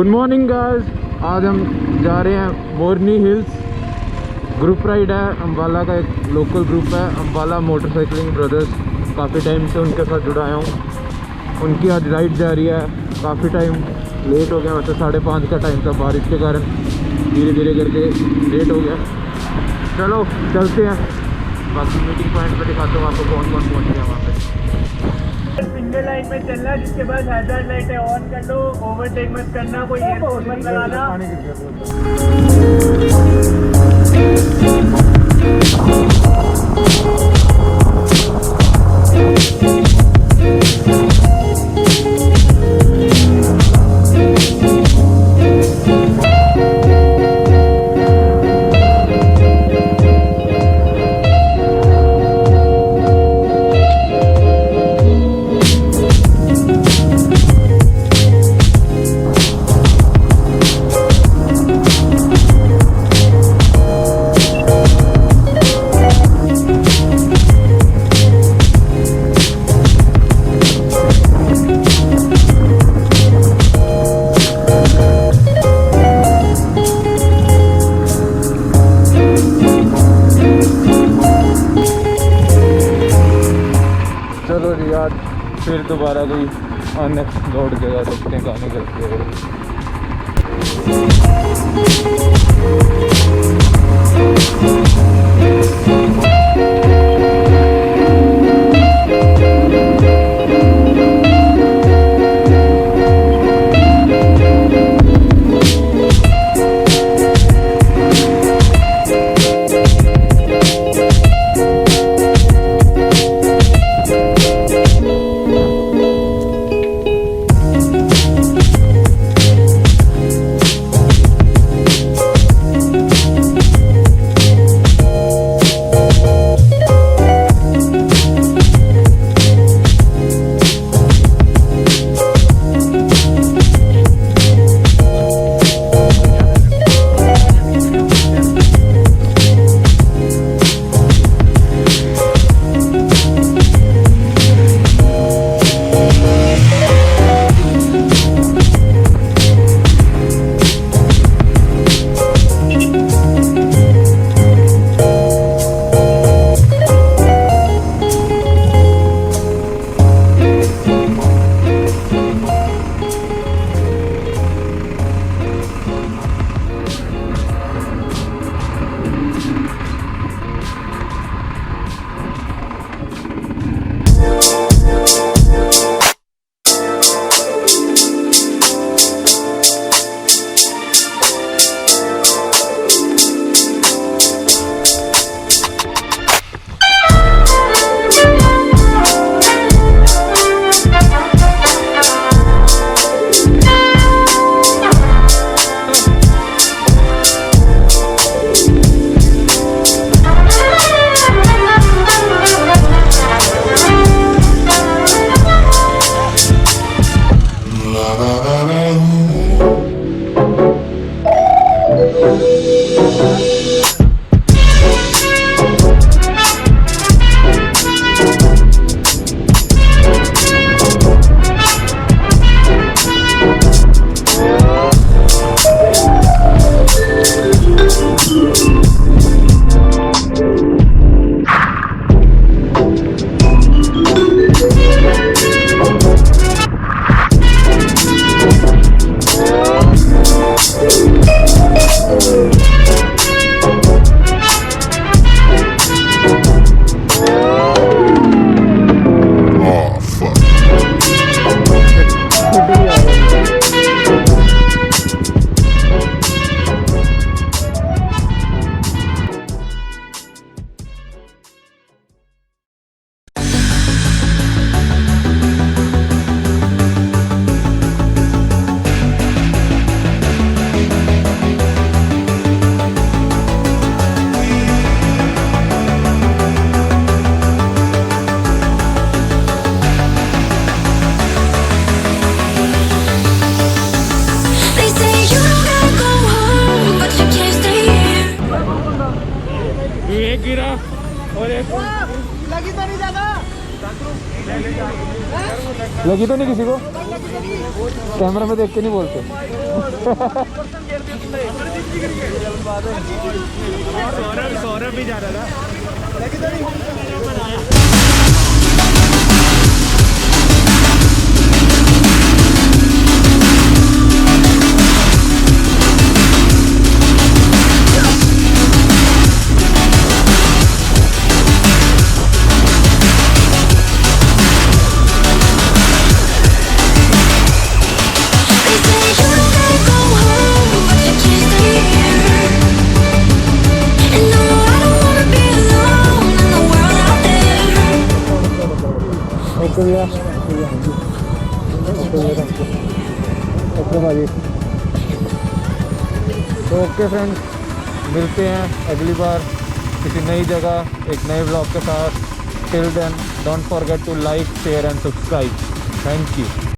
Good morning guys, आज हम जा रहे हैं मोरनी हिल्स। ग्रुप राइड है, अम्बाला का एक लोकल ग्रुप है, अम्बाला मोटरसाइकिलिंग ब्रदर्स। काफ़ी टाइम से उनके साथ जुड़ा आया हूँ। उनकी आज राइड जा रही है। काफ़ी टाइम लेट हो गया, वैसे 5:30 का टाइम था, बारिश के कारण धीरे धीरे करके लेट हो गया। चलो चलते हैं, बाकी मीटिंग पॉइंट पे दिखाता हूँ आपको कौन कौन पहुँच गया वहाँ पे। सिंगल लाइन में चलना, जिसके पास हैजर्ड लाइट है ऑन कर लो, ओवरटेक मत करना, कोई एयरपोर्ट मत लगाना। फिर दोबारा कोई आने लौट जगह देखते हैं, कहानी करते हैं। लगी तो नहीं किसी को? कैमरा में देख के नहीं बोलते। सौरभ भी जा रहा था। ओके भैया, ओके भाई। तो ओके फ्रेंड्स, मिलते हैं अगली बार किसी नई जगह एक नए ब्लॉग के साथ। Till then don't forget to like, share and subscribe. Thank you.